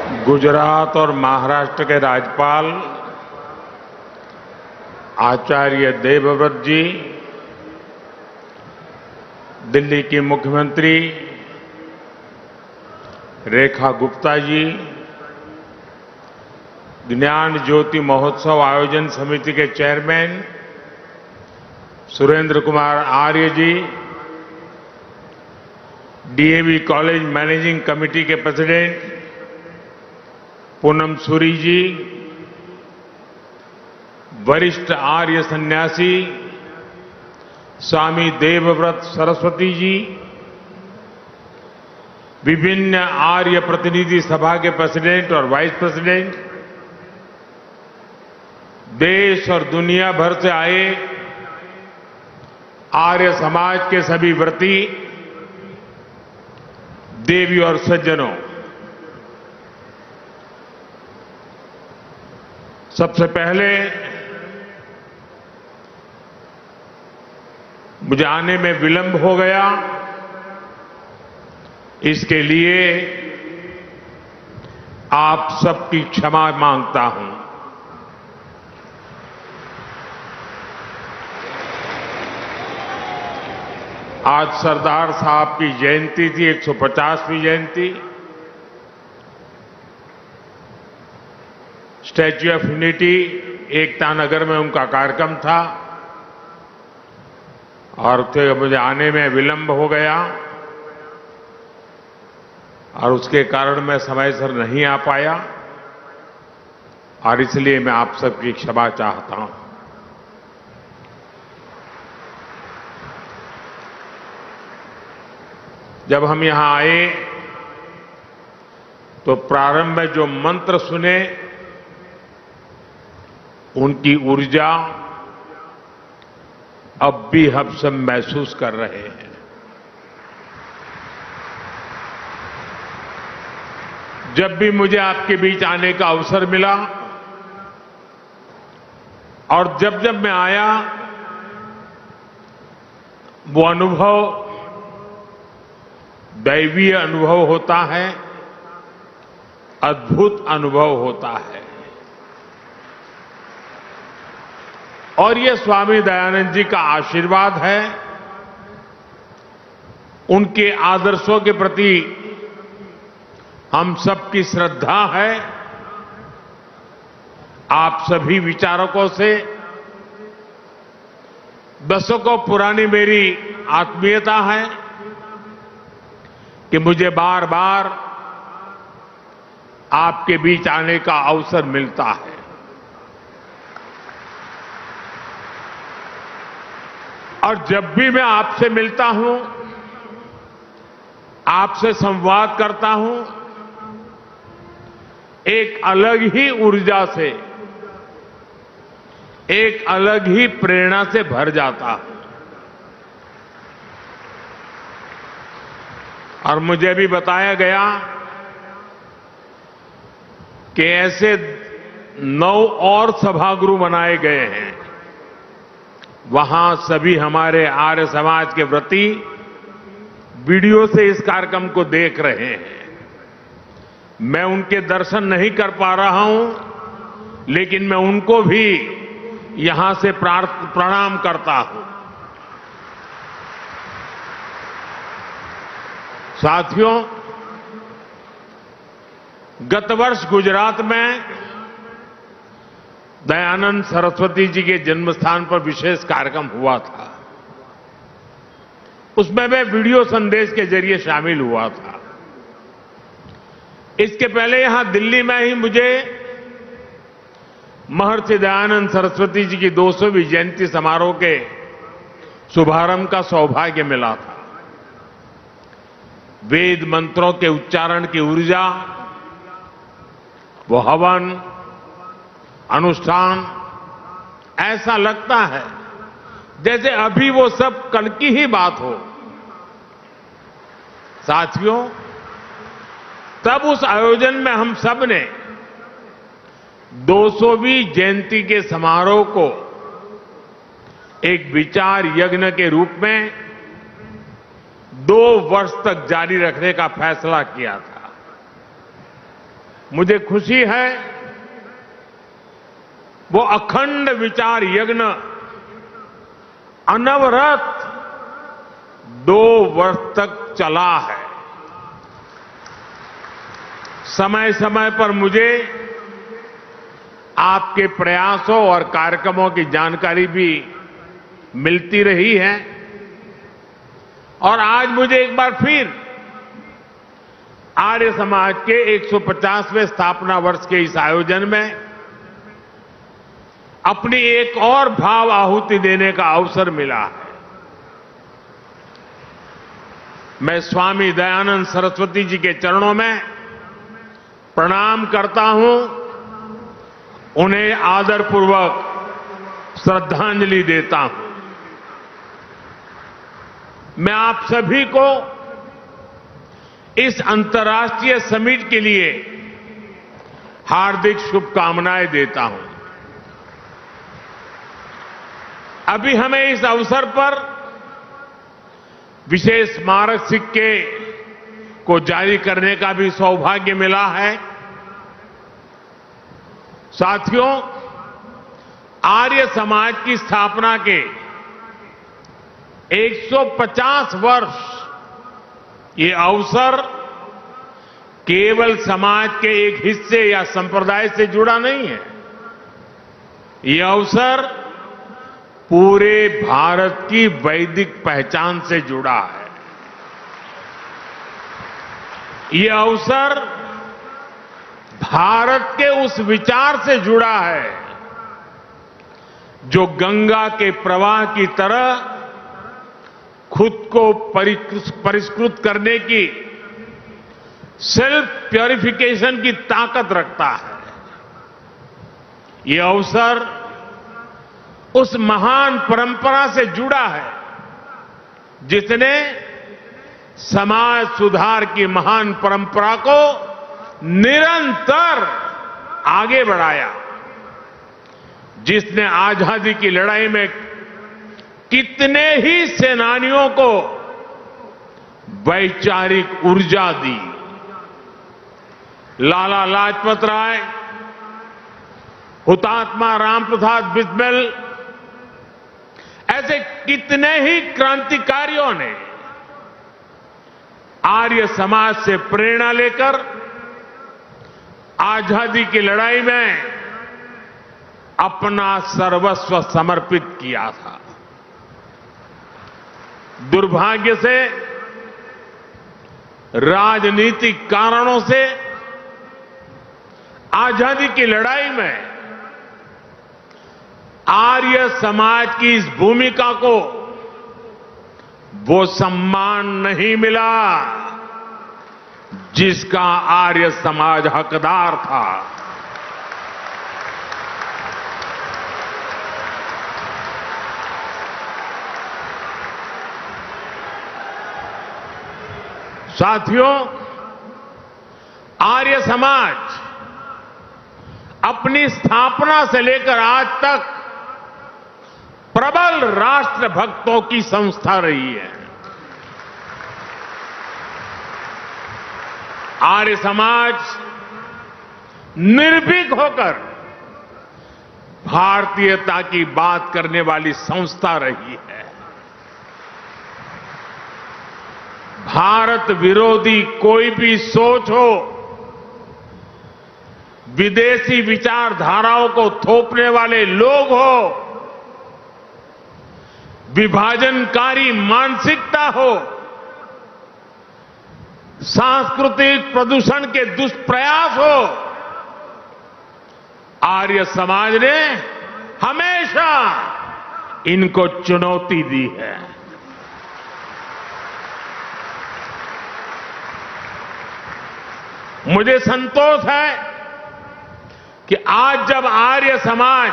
गुजरात और महाराष्ट्र के राज्यपाल आचार्य देवव्रत जी, दिल्ली की मुख्यमंत्री रेखा गुप्ता जी, ज्ञान ज्योति महोत्सव आयोजन समिति के चेयरमैन सुरेंद्र कुमार आर्य जी, डीएवी कॉलेज मैनेजिंग कमेटी के प्रेसिडेंट पूनम सूरी जी, वरिष्ठ आर्य सन्यासी स्वामी देवव्रत सरस्वती जी, विभिन्न आर्य प्रतिनिधि सभा के प्रेसिडेंट और वाइस प्रेसिडेंट, देश और दुनिया भर से आए आर्य समाज के सभी व्रती, देवी और सज्जनों, सबसे पहले मुझे आने में विलंब हो गया, इसके लिए आप सबकी क्षमा मांगता हूं। आज सरदार साहब की जयंती थी, 150वीं जयंती। Statue of unity Ekta Nagar में उनका कार्यक्रम था और मुझे आने में विलंब हो गया और उसके कारण मैं समय से नहीं आ पाया और इसलिए मैं आप सबकी क्षमा चाहता हूं। जब हम यहां आए तो प्रारंभ में जो मंत्र सुने उनकी ऊर्जा अब भी हम सब महसूस कर रहे हैं। जब भी मुझे आपके बीच आने का अवसर मिला और जब जब मैं आया, वो अनुभव दैवीय अनुभव होता है, अद्भुत अनुभव होता है। और ये स्वामी दयानंद जी का आशीर्वाद है, उनके आदर्शों के प्रति हम सबकी श्रद्धा है। आप सभी विचारकों से दशकों पुरानी मेरी आत्मीयता है कि मुझे बार बार आपके बीच आने का अवसर मिलता है। और जब भी मैं आपसे मिलता हूं, आपसे संवाद करता हूं, एक अलग ही ऊर्जा से, एक अलग ही प्रेरणा से भर जाता हूं। और मुझे भी बताया गया कि ऐसे 9 और सभागृह बनाए गए हैं, वहां सभी हमारे आर्य समाज के व्रती वीडियो से इस कार्यक्रम को देख रहे हैं। मैं उनके दर्शन नहीं कर पा रहा हूं, लेकिन मैं उनको भी यहां से प्रणाम करता हूं। साथियों, गत वर्ष गुजरात में दयानंद सरस्वती जी के जन्म स्थान पर विशेष कार्यक्रम हुआ था। उसमें मैं वीडियो संदेश के जरिए शामिल हुआ था। इसके पहले यहां दिल्ली में ही मुझे महर्षि दयानंद सरस्वती जी की 200वीं जयंती समारोह के शुभारंभ का सौभाग्य मिला था। वेद मंत्रों के उच्चारण की ऊर्जा, वो हवन, अनुष्ठान, ऐसा लगता है जैसे अभी वो सब कल की ही बात हो। साथियों, तब उस आयोजन में हम सब ने 200वीं जयंती के समारोह को एक विचार यज्ञ के रूप में 2 वर्ष तक जारी रखने का फैसला किया था। मुझे खुशी है वो अखंड विचार यज्ञ अनवरत 2 वर्ष तक चला है। समय समय पर मुझे आपके प्रयासों और कार्यक्रमों की जानकारी भी मिलती रही है और आज मुझे एक बार फिर आर्य समाज के 150वें स्थापना वर्ष के इस आयोजन में अपनी एक और भाव आहुति देने का अवसर मिला है। मैं स्वामी दयानंद सरस्वती जी के चरणों में प्रणाम करता हूं, उन्हें आदरपूर्वक श्रद्धांजलि देता हूं। मैं आप सभी को इस अंतर्राष्ट्रीय समिट के लिए हार्दिक शुभकामनाएं देता हूं। अभी हमें इस अवसर पर विशेष स्मारक सिक्के को जारी करने का भी सौभाग्य मिला है। साथियों, आर्य समाज की स्थापना के 150 वर्ष ये अवसर केवल समाज के एक हिस्से या संप्रदाय से जुड़ा नहीं है। ये अवसर पूरे भारत की वैदिक पहचान से जुड़ा है। ये अवसर भारत के उस विचार से जुड़ा है जो गंगा के प्रवाह की तरह खुद को परिष्कृत करने की सेल्फ प्यूरिफिकेशन की ताकत रखता है। ये अवसर उस महान परंपरा से जुड़ा है जिसने समाज सुधार की महान परंपरा को निरंतर आगे बढ़ाया, जिसने आजादी की लड़ाई में कितने ही सेनानियों को वैचारिक ऊर्जा दी। लाला लाजपत राय, हुतात्मा रामप्रसाद बिस्मिल, ऐसे कितने ही क्रांतिकारियों ने आर्य समाज से प्रेरणा लेकर आजादी की लड़ाई में अपना सर्वस्व समर्पित किया था। दुर्भाग्य से राजनीतिक कारणों से आजादी की लड़ाई में आर्य समाज की इस भूमिका को वो सम्मान नहीं मिला जिसका आर्य समाज हकदार था। साथियों, आर्य समाज अपनी स्थापना से लेकर आज तक प्रबल राष्ट्र भक्तों की संस्था रही है। आर्य समाज निर्भीक होकर भारतीयता की बात करने वाली संस्था रही है। भारत विरोधी कोई भी सोच हो, विदेशी विचारधाराओं को थोपने वाले लोग हो, विभाजनकारी मानसिकता हो, सांस्कृतिक प्रदूषण के दुष्प्रयास हो, आर्य समाज ने हमेशा इनको चुनौती दी है। मुझे संतोष है कि आज जब आर्य समाज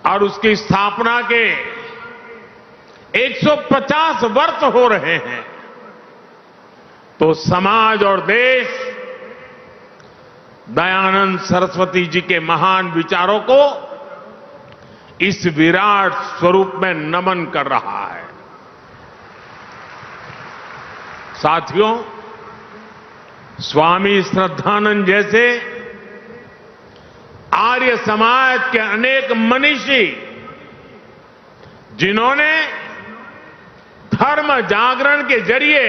और उसकी स्थापना के 150 वर्ष हो रहे हैं, तो समाज और देश दयानंद सरस्वती जी के महान विचारों को इस विराट स्वरूप में नमन कर रहा है। साथियों, स्वामी श्रद्धानंद जैसे आर्य समाज के अनेक मनीषी जिन्होंने धर्म जागरण के जरिए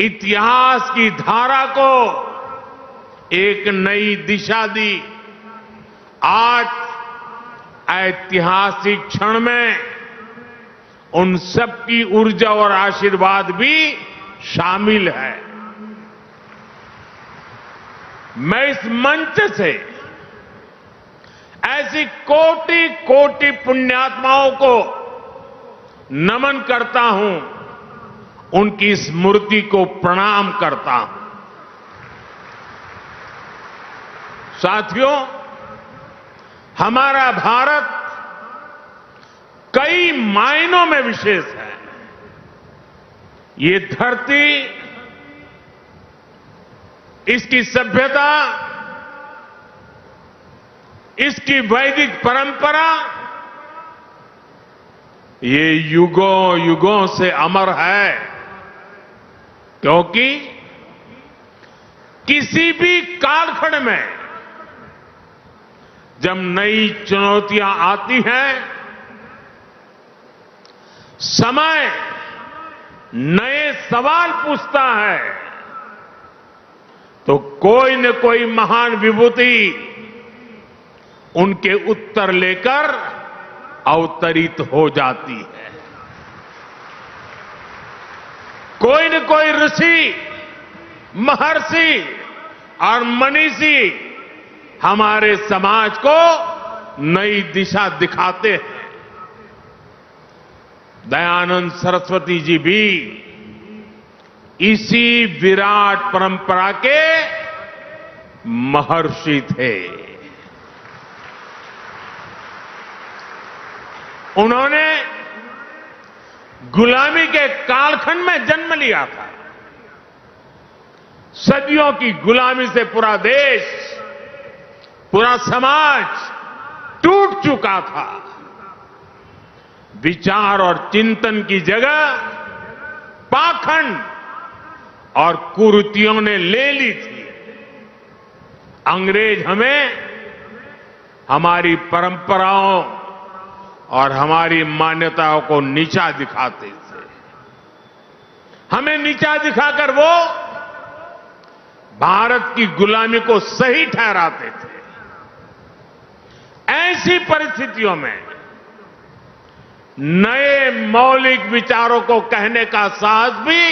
इतिहास की धारा को एक नई दिशा दी, आज ऐतिहासिक क्षण में उन सबकी ऊर्जा और आशीर्वाद भी शामिल है। मैं इस मंच से ऐसी कोटि कोटि पुण्यात्माओं को नमन करता हूं, उनकी स्मृति को प्रणाम करता हूं। साथियों, हमारा भारत कई मायनों में विशेष है। ये धरती, इसकी सभ्यता, इसकी वैदिक परंपरा, ये युगों युगों से अमर है, क्योंकि किसी भी कालखंड में जब नई चुनौतियां आती हैं, समय नए सवाल पूछता है, तो कोई न कोई महान विभूति उनके उत्तर लेकर अवतरित हो जाती है। कोई न कोई ऋषि, महर्षि और मनीषी हमारे समाज को नई दिशा दिखाते हैं। दयानंद सरस्वती जी भी इसी विराट परंपरा के महर्षि थे। उन्होंने गुलामी के कालखंड में जन्म लिया था। सदियों की गुलामी से पूरा देश, पूरा समाज टूट चुका था। विचार और चिंतन की जगह पाखंड और कुरीतियों ने ले ली थी। अंग्रेज हमें हमारी परंपराओं और हमारी मान्यताओं को नीचा दिखाते थे। हमें नीचा दिखाकर वो भारत की गुलामी को सही ठहराते थे। ऐसी परिस्थितियों में नए मौलिक विचारों को कहने का साहस भी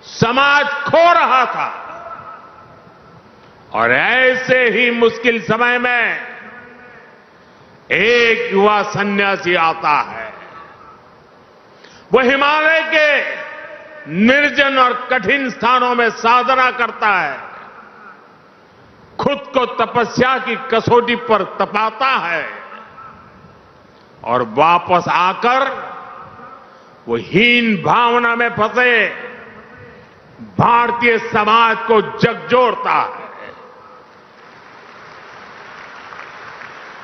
समाज खो रहा था। और ऐसे ही मुश्किल समय में एक युवा सन्यासी आता है। वो हिमालय के निर्जन और कठिन स्थानों में साधना करता है, खुद को तपस्या की कसौटी पर तपाता है और वापस आकर वो हीन भावना में फंसे भारतीय समाज को झकझोरता है।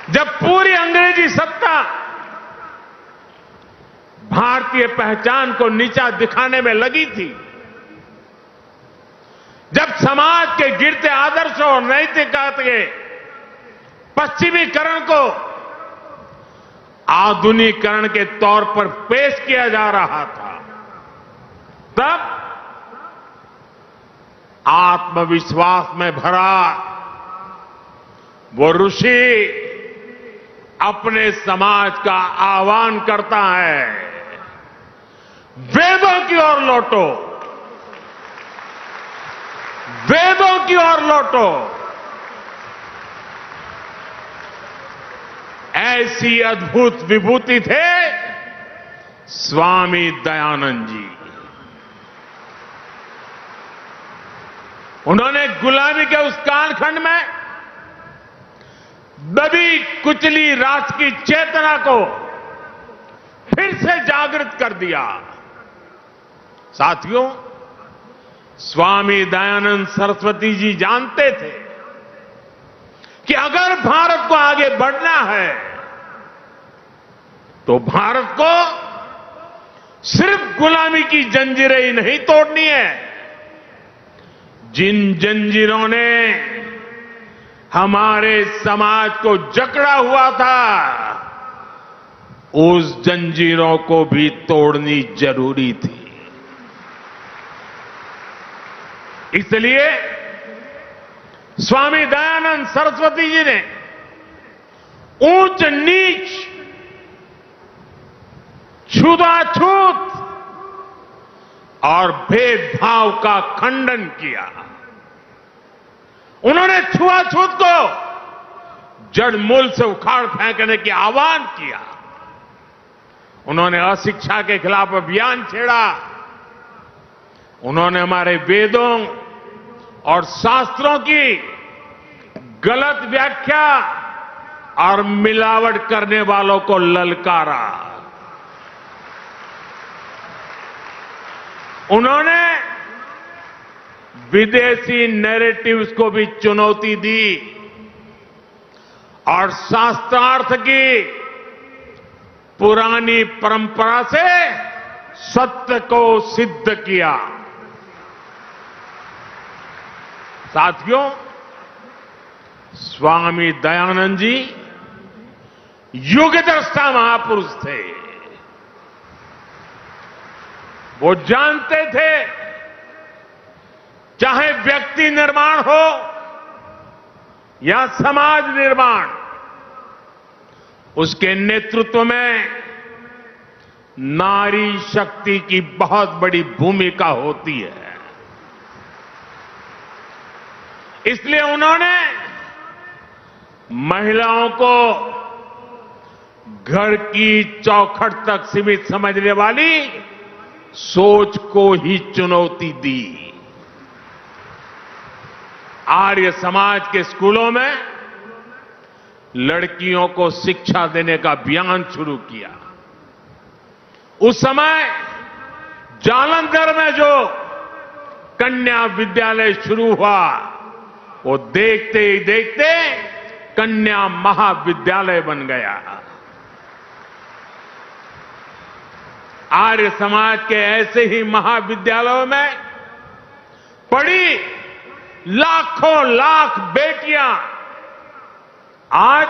जब पूरी अंग्रेजी सत्ता भारतीय पहचान को नीचा दिखाने में लगी थी, जब समाज के गिरते आदर्शों और नैतिकता के पश्चिमीकरण को आधुनिकीकरण के तौर पर पेश किया जा रहा था, तब आत्मविश्वास में भरा वो ऋषि अपने समाज का आह्वान करता है, वेदों की ओर लौटो, वेदों की ओर लौटो। ऐसी अद्भुत विभूति थे स्वामी दयानंद जी। उन्होंने गुलामी के उस कालखंड में दबी कुचली राष्ट्र की चेतना को फिर से जागृत कर दिया। साथियों, स्वामी दयानंद सरस्वती जी जानते थे कि अगर भारत को आगे बढ़ना है तो भारत को सिर्फ गुलामी की जंजीरें ही नहीं तोड़नी है, जिन जंजीरों ने हमारे समाज को जकड़ा हुआ था, उस जंजीरों को भी तोड़नी जरूरी थी। इसलिए स्वामी दयानंद सरस्वती जी ने ऊंच नीच, छूताछूत और भेदभाव का खंडन किया। उन्होंने छुआछूत को जड़ मूल से उखाड़ फेंकने की आह्वान किया। उन्होंने अशिक्षा के खिलाफ अभियान छेड़ा। उन्होंने हमारे वेदों और शास्त्रों की गलत व्याख्या और मिलावट करने वालों को ललकारा। उन्होंने विदेशी नैरेटिव्स को भी चुनौती दी और शास्त्रार्थ की पुरानी परंपरा से सत्य को सिद्ध किया। साथियों, स्वामी दयानंद जी युगद्रष्टा महापुरुष थे। वो जानते थे, चाहे व्यक्ति निर्माण हो या समाज निर्माण, उसके नेतृत्व में नारी शक्ति की बहुत बड़ी भूमिका होती है। इसलिए उन्होंने महिलाओं को घर की चौखट तक सीमित समझने वाली सोच को ही चुनौती दी। आर्य समाज के स्कूलों में लड़कियों को शिक्षा देने का अभियान शुरू किया। उस समय जालंधर में जो कन्या विद्यालय शुरू हुआ, वो देखते ही देखते कन्या महाविद्यालय बन गया। आर्य समाज के ऐसे ही महाविद्यालयों में पढ़ी लाखों लाख बेटियां आज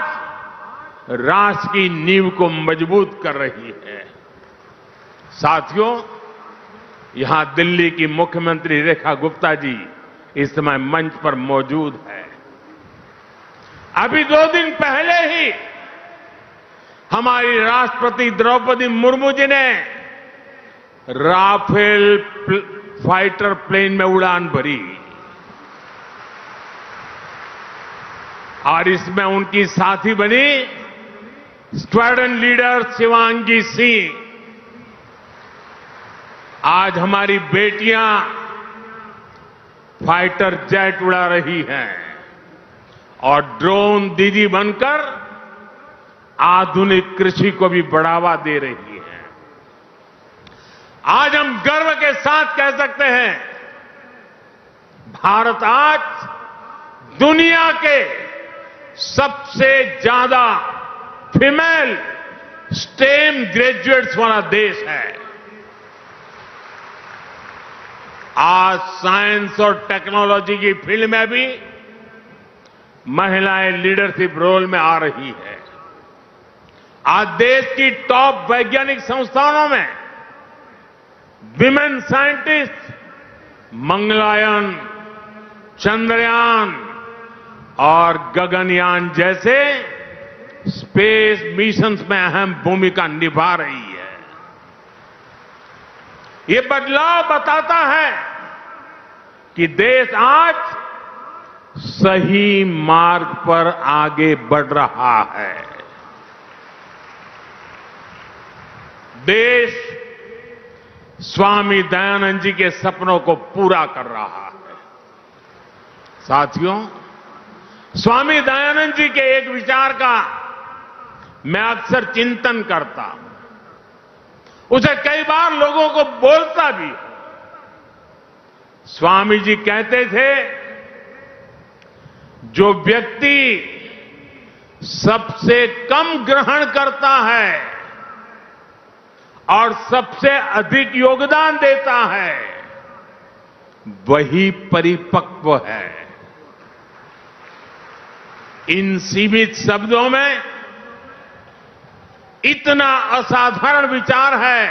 राष्ट्र की नींव को मजबूत कर रही है। साथियों, यहां दिल्ली की मुख्यमंत्री रेखा गुप्ता जी इस समय मंच पर मौजूद है। अभी 2 दिन पहले ही हमारी राष्ट्रपति द्रौपदी मुर्मू जी ने राफेल फाइटर प्लेन में उड़ान भरी और इसमें उनकी साथी बनी स्क्वाड्रन लीडर शिवांगी सिंह। आज हमारी बेटियां फाइटर जेट उड़ा रही हैं और ड्रोन दीदी बनकर आधुनिक कृषि को भी बढ़ावा दे रही हैं। आज हम गर्व के साथ कह सकते हैं, भारत आज दुनिया के सबसे ज्यादा फीमेल स्टेम ग्रेजुएट्स वाला देश है। आज साइंस और टेक्नोलॉजी की फील्ड में भी महिलाएं लीडरशिप रोल में आ रही है। आज देश की टॉप वैज्ञानिक संस्थानों में विमेन साइंटिस्ट मंगलयान, चंद्रयान और गगनयान जैसे स्पेस मिशंस में अहम भूमिका निभा रही है। ये बदलाव बताता है कि देश आज सही मार्ग पर आगे बढ़ रहा है। देश स्वामी दयानंद जी के सपनों को पूरा कर रहा है। साथियों, स्वामी दयानंद जी के एक विचार का मैं अक्सर चिंतन करता हूं, उसे कई बार लोगों को बोलता भी। स्वामी जी कहते थे, जो व्यक्ति सबसे कम ग्रहण करता है और सबसे अधिक योगदान देता है, वही परिपक्व है। इन सीमित शब्दों में इतना असाधारण विचार है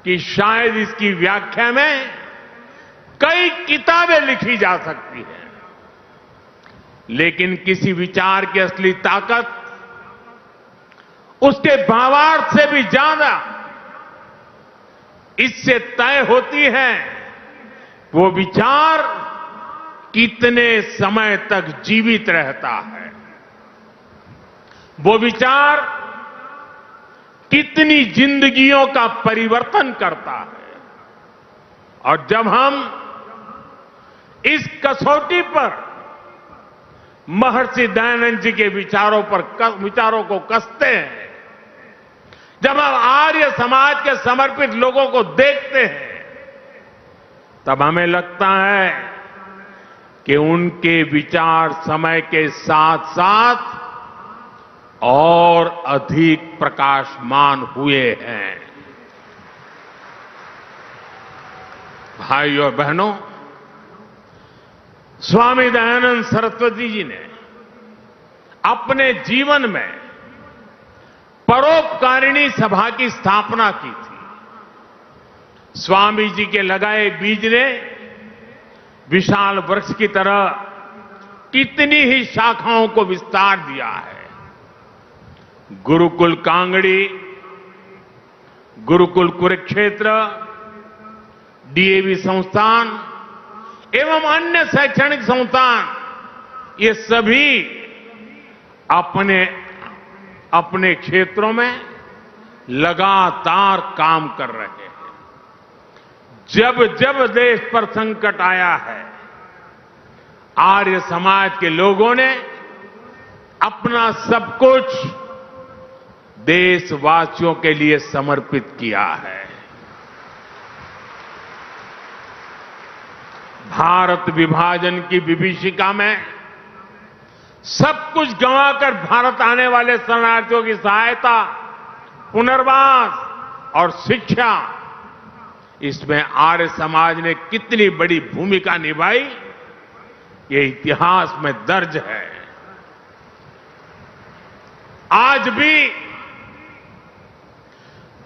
कि शायद इसकी व्याख्या में कई किताबें लिखी जा सकती हैं। लेकिन किसी विचार की असली ताकत उसके भावार्थ से भी ज्यादा इससे तय होती है वो विचार कितने समय तक जीवित रहता है, वो विचार कितनी जिंदगियों का परिवर्तन करता है। और जब हम इस कसौटी पर महर्षि दयानंद जी के विचारों को कसते हैं, जब हम आर्य समाज के समर्पित लोगों को देखते हैं, तब हमें लगता है कि उनके विचार समय के साथ साथ और अधिक प्रकाशमान हुए हैं। भाइयों और बहनों, स्वामी दयानंद सरस्वती जी ने अपने जीवन में परोपकारिणी सभा की स्थापना की थी। स्वामी जी के लगाए बीज ने विशाल वृक्ष की तरह कितनी ही शाखाओं को विस्तार दिया है। गुरुकुल कांगड़ी, गुरुकुल कुरुक्षेत्र, डीएवी संस्थान एवं अन्य शैक्षणिक संस्थान, ये सभी अपने अपने क्षेत्रों में लगातार काम कर रहे हैं। जब जब देश पर संकट आया है, आर्य समाज के लोगों ने अपना सब कुछ देशवासियों के लिए समर्पित किया है। भारत विभाजन की विभीषिका में सब कुछ गंवाकर भारत आने वाले शरणार्थियों की सहायता, पुनर्वास और शिक्षा, इसमें आर्य समाज ने कितनी बड़ी भूमिका निभाई, ये इतिहास में दर्ज है। आज भी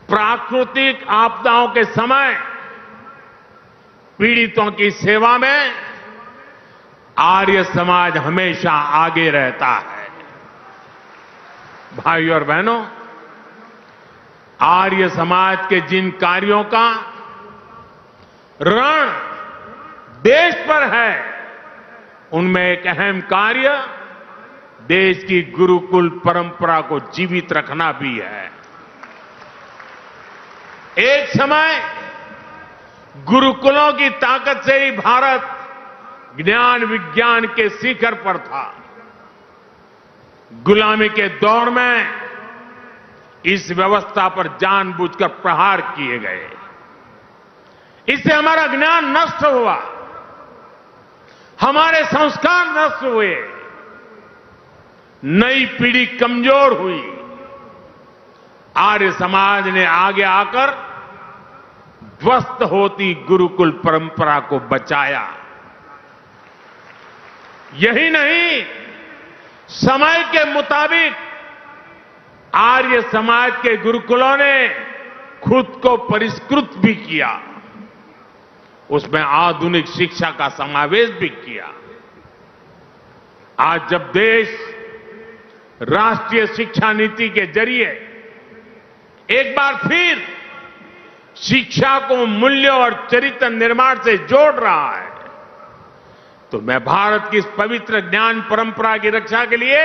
प्राकृतिक आपदाओं के समय पीड़ितों की सेवा में आर्य समाज हमेशा आगे रहता है। भाइयों और बहनों, आर्य समाज के जिन कार्यों का ऋण देश पर है, उनमें एक अहम कार्य देश की गुरुकुल परंपरा को जीवित रखना भी है। एक समय गुरुकुलों की ताकत से ही भारत ज्ञान विज्ञान के शिखर पर था। गुलामी के दौर में इस व्यवस्था पर जानबूझकर प्रहार किए गए। इससे हमारा ज्ञान नष्ट हुआ, हमारे संस्कार नष्ट हुए, नई पीढ़ी कमजोर हुई। आर्य समाज ने आगे आकर ध्वस्त होती गुरुकुल परंपरा को बचाया। यही नहीं, समय के मुताबिक आर्य समाज के गुरुकुलों ने खुद को परिष्कृत भी किया, उसमें आधुनिक शिक्षा का समावेश भी किया। आज जब देश राष्ट्रीय शिक्षा नीति के जरिए एक बार फिर शिक्षा को मूल्य और चरित्र निर्माण से जोड़ रहा है, तो मैं भारत की इस पवित्र ज्ञान परंपरा की रक्षा के लिए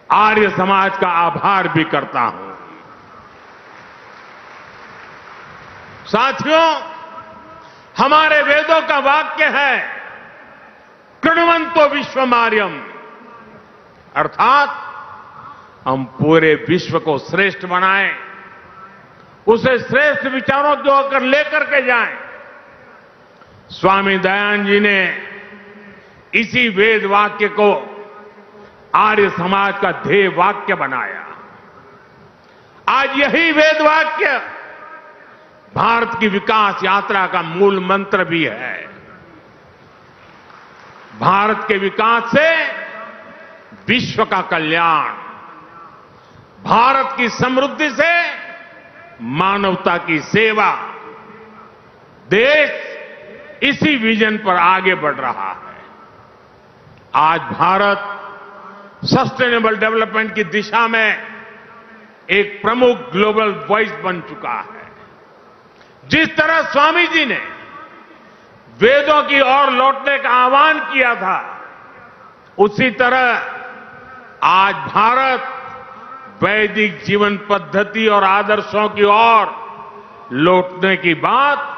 आर्य समाज का आभार भी करता हूं। साथियों, हमारे वेदों का वाक्य है कृण्वन्तो विश्वमार्यम, अर्थात हम पूरे विश्व को श्रेष्ठ बनाएं, उसे श्रेष्ठ विचारों की ओर लेकर के जाएं। स्वामी दयानंद जी ने इसी वेद वाक्य को आर्य समाज का ध्येय वाक्य बनाया। आज यही वेद वाक्य भारत की विकास यात्रा का मूल मंत्र भी है। भारत के विकास से विश्व का कल्याण, भारत की समृद्धि से मानवता की सेवा, देश इसी विजन पर आगे बढ़ रहा है। आज भारत सस्टेनेबल डेवलपमेंट की दिशा में एक प्रमुख ग्लोबल वॉइस बन चुका है। जिस तरह स्वामी जी ने वेदों की ओर लौटने का आह्वान किया था, उसी तरह आज भारत वैदिक जीवन पद्धति और आदर्शों की ओर लौटने की बात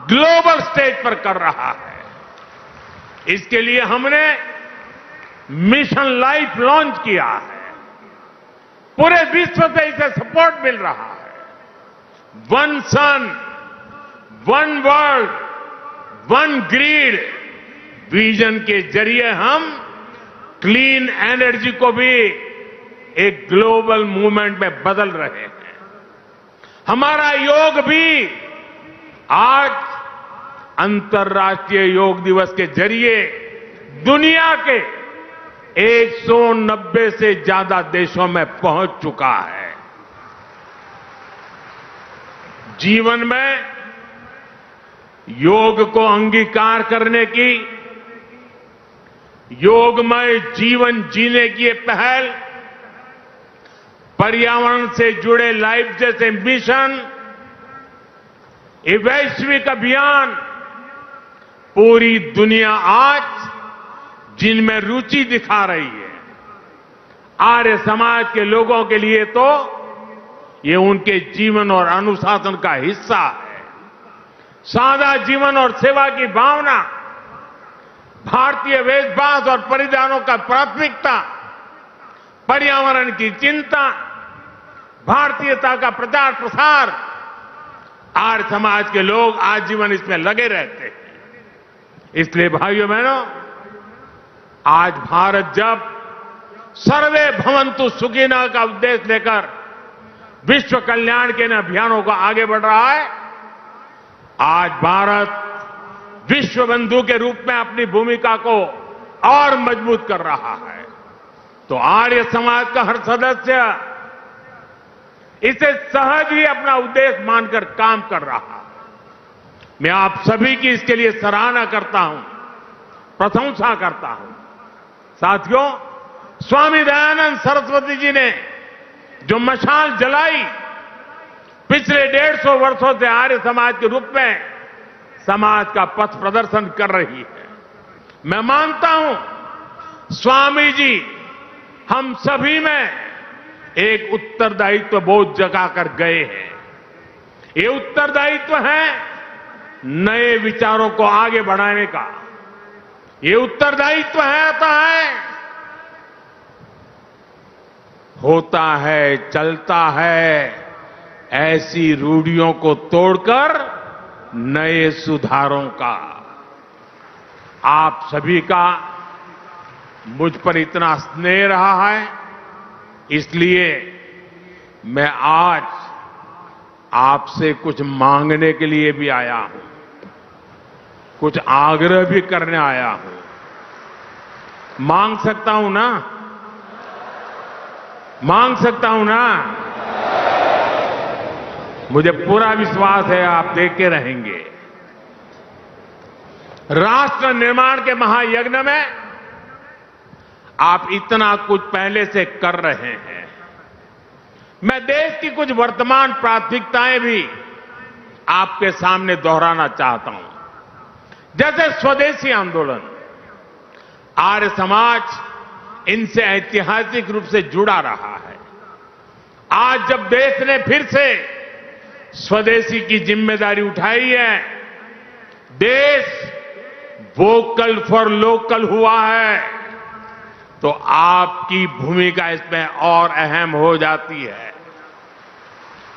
ग्लोबल स्टेज पर कर रहा है। इसके लिए हमने मिशन लाइफ लॉन्च किया है। पूरे विश्व से इसे सपोर्ट मिल रहा है। One sun, one world, one grid vision के जरिए हम क्लीन एनर्जी को भी एक ग्लोबल मूवमेंट में बदल रहे हैं। हमारा योग भी आज अंतर्राष्ट्रीय योग दिवस के जरिए दुनिया के 190 से ज्यादा देशों में पहुंच चुका है। जीवन में योग को अंगीकार करने की, योगमय जीवन जीने की ये पहल, पर्यावरण से जुड़े लाइफ जैसे मिशन, ये वैश्विक अभियान पूरी दुनिया आज जिनमें रुचि दिखा रही है। आर्य समाज के लोगों के लिए तो ये उनके जीवन और अनुशासन का हिस्सा है। सादा जीवन और सेवा की भावना, भारतीय वेशभूषा और परिधानों का प्राथमिकता, पर्यावरण की चिंता, भारतीयता का प्रचार प्रसार, आर्य समाज के लोग आजीवन इसमें लगे रहते हैं। इसलिए भाइयों बहनों, आज भारत जब सर्वे भवन्तु सुखिनः का उद्देश्य लेकर विश्व कल्याण के इन अभियानों को आगे बढ़ रहा है, आज भारत विश्व बंधु के रूप में अपनी भूमिका को और मजबूत कर रहा है। तो आर्य समाज का हर सदस्य इसे सहज ही अपना उद्देश्य मानकर काम कर रहा है। मैं आप सभी की इसके लिए सराहना करता हूं, प्रशंसा करता हूं। साथियों, स्वामी दयानंद सरस्वती जी ने जो मशाल जलाई, पिछले 150 वर्षों से आर्य समाज के रूप में समाज का पथ प्रदर्शन कर रही है। मैं मानता हूं स्वामी जी हम सभी में एक उत्तरदायित्व बोझ जगा कर गए हैं। ये उत्तरदायित्व है नए विचारों को आगे बढ़ाने का। ये उत्तरदायित्व होता है, चलता है ऐसी रूढ़ियों को तोड़कर नए सुधारों का। आप सभी का मुझ पर इतना स्नेह रहा है, इसलिए मैं आज आपसे कुछ मांगने के लिए भी आया हूं, कुछ आग्रह भी करने आया हूं। मांग सकता हूं ना? मांग सकता हूं ना? मुझे पूरा विश्वास है आप देखते रहेंगे। राष्ट्र निर्माण के महायज्ञ में आप इतना कुछ पहले से कर रहे हैं। मैं देश की कुछ वर्तमान प्राथमिकताएं भी आपके सामने दोहराना चाहता हूं। जैसे स्वदेशी आंदोलन, आर्य समाज इनसे ऐतिहासिक रूप से जुड़ा रहा है। आज जब देश ने फिर से स्वदेशी की जिम्मेदारी उठाई है, देश वोकल फॉर लोकल हुआ है, तो आपकी भूमिका इसमें और अहम हो जाती है।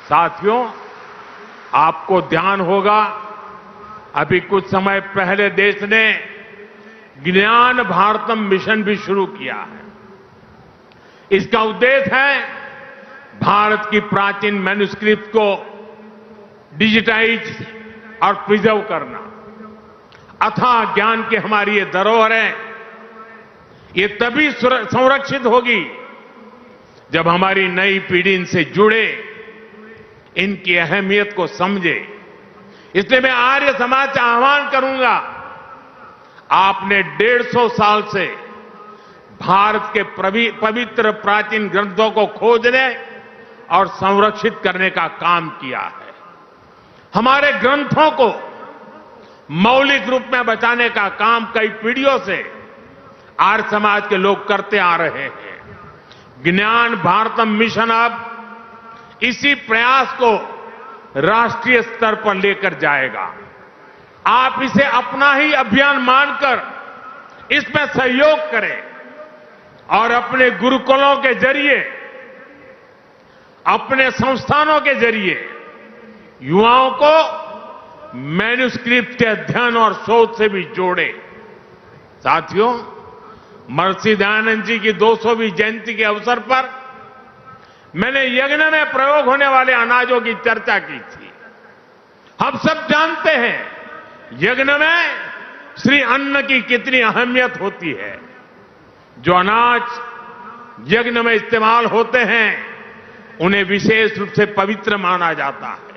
साथियों, आपको ध्यान होगा अभी कुछ समय पहले देश ने ज्ञान भारतम मिशन भी शुरू किया है। इसका उद्देश्य है भारत की प्राचीन मैन्युस्क्रिप्ट को डिजिटाइज और प्रिजर्व करना, अथाह ज्ञान की हमारी ये धरोहर है, ये तभी संरक्षित होगी जब हमारी नई पीढ़ी इनसे जुड़े, इनकी अहमियत को समझे। इसलिए मैं आर्य समाज से आह्वान करूंगा, आपने 150 साल से भारत के पवित्र प्राचीन ग्रंथों को खोजने और संरक्षित करने का काम किया है। हमारे ग्रंथों को मौलिक रूप में बचाने का काम कई पीढ़ियों से आर्य समाज के लोग करते आ रहे हैं। ज्ञान भारतम मिशन अब इसी प्रयास को राष्ट्रीय स्तर पर लेकर जाएगा। आप इसे अपना ही अभियान मानकर इसमें सहयोग करें और अपने गुरुकुलों के जरिए, अपने संस्थानों के जरिए युवाओं को मैन्युस्क्रिप्ट के अध्ययन और शोध से भी जोड़े। साथियों, महर्षि दयानंद जी की 200वीं जयंती के अवसर पर मैंने यज्ञ में प्रयोग होने वाले अनाजों की चर्चा की थी। हम सब जानते हैं यज्ञ में श्री अन्न की कितनी अहमियत होती है। जो अनाज यज्ञ में इस्तेमाल होते हैं उन्हें विशेष रूप से पवित्र माना जाता है।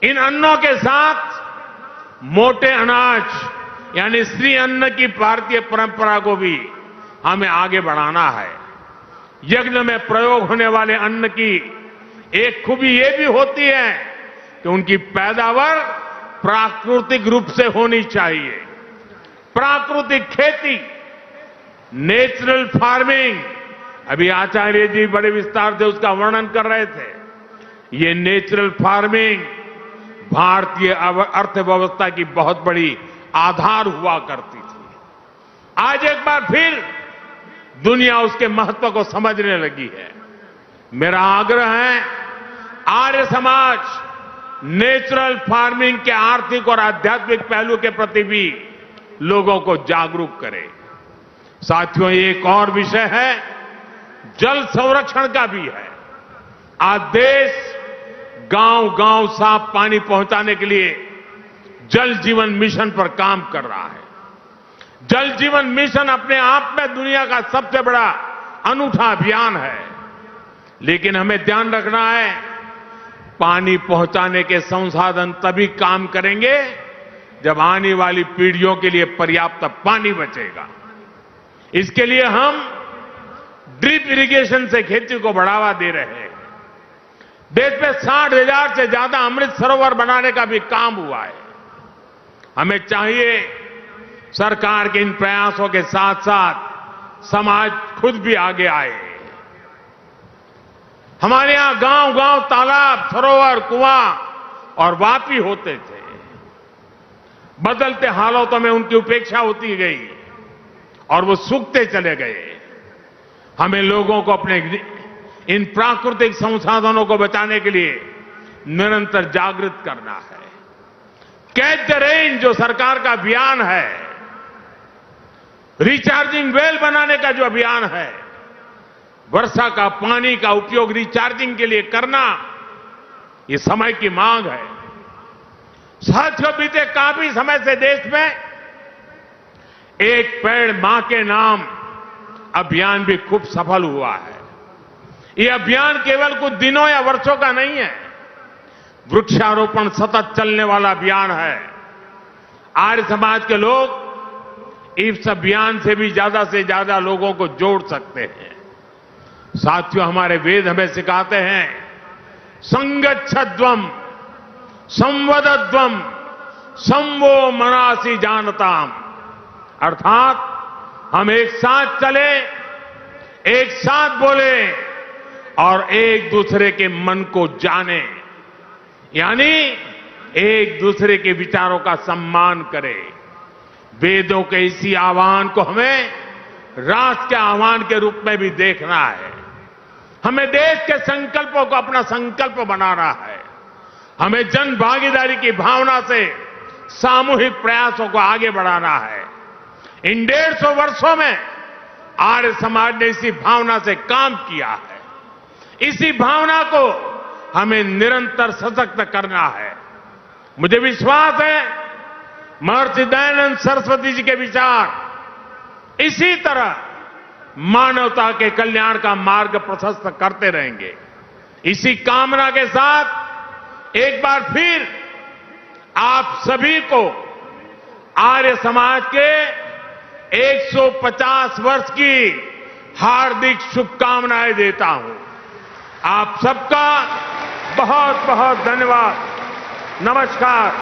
इन अन्नों के साथ मोटे अनाज यानी श्री अन्न की भारतीय परंपरा को भी हमें आगे बढ़ाना है। यज्ञ में प्रयोग होने वाले अन्न की एक खूबी ये भी होती है कि उनकी पैदावार प्राकृतिक रूप से होनी चाहिए। प्राकृतिक खेती, नेचुरल फार्मिंग, अभी आचार्य जी बड़े विस्तार से उसका वर्णन कर रहे थे। ये नेचुरल फार्मिंग भारतीय अर्थव्यवस्था की बहुत बड़ी आधार हुआ करती थी। आज एक बार फिर दुनिया उसके महत्व को समझने लगी है। मेरा आग्रह है, आर्य समाज नेचुरल फार्मिंग के आर्थिक और आध्यात्मिक पहलू के प्रति भी लोगों को जागरूक करे। साथियों, एक और विषय है, जल संरक्षण का भी है। आज देश गांव-गांव साफ पानी पहुंचाने के लिए जल जीवन मिशन पर काम कर रहा है। जल जीवन मिशन अपने आप में दुनिया का सबसे बड़ा अनूठा अभियान है। लेकिन हमें ध्यान रखना है, पानी पहुंचाने के संसाधन तभी काम करेंगे जब आने वाली पीढ़ियों के लिए पर्याप्त पानी बचेगा। इसके लिए हम ड्रिप इरिगेशन से खेती को बढ़ावा दे रहे हैं। देश में 60,000 से ज्यादा अमृत सरोवर बनाने का भी काम हुआ है। हमें चाहिए सरकार के इन प्रयासों के साथ साथ समाज खुद भी आगे आए। हमारे यहां गांव-गांव तालाब, सरोवर, कुआं और वापी होते थे। बदलते हालातों में उनकी उपेक्षा होती गई और वो सूखते चले गए। हमें लोगों को अपने इन प्राकृतिक संसाधनों को बचाने के लिए निरंतर जागृत करना है। कैच द रेन जो सरकार का अभियान है, रिचार्जिंग वेल बनाने का जो अभियान है, वर्षा का पानी का उपयोग रिचार्जिंग के लिए करना, ये समय की मांग है। साथियों, बीते काफी समय से देश में एक पेड़ मां के नाम अभियान भी खूब सफल हुआ है। ये अभियान केवल कुछ दिनों या वर्षों का नहीं है, वृक्षारोपण सतत चलने वाला अभियान है। आर्य समाज के लोग इस अभियान से भी ज्यादा लोगों को जोड़ सकते हैं। साथियों, हमारे वेद हमें सिखाते हैं, संगच्छध्वम संवदध्वम संवो मनासी जानताम, अर्थात हम एक साथ चले, एक साथ बोले और एक दूसरे के मन को जाने, यानी एक दूसरे के विचारों का सम्मान करें। वेदों के इसी आह्वान को हमें राष्ट्र के आह्वान के रूप में भी देखना है। हमें देश के संकल्पों को अपना संकल्प बनाना है। हमें जन भागीदारी की भावना से सामूहिक प्रयासों को आगे बढ़ाना है। इन 150 वर्षों में आर्य समाज ने इसी भावना से काम किया है। इसी भावना को हमें निरंतर सशक्त करना है। मुझे विश्वास है महर्षि दयानंद सरस्वती जी के विचार इसी तरह मानवता के कल्याण का मार्ग प्रशस्त करते रहेंगे। इसी कामना के साथ एक बार फिर आप सभी को आर्य समाज के 150 वर्ष की हार्दिक शुभकामनाएं देता हूं। आप सबका बहुत बहुत धन्यवाद। नमस्कार।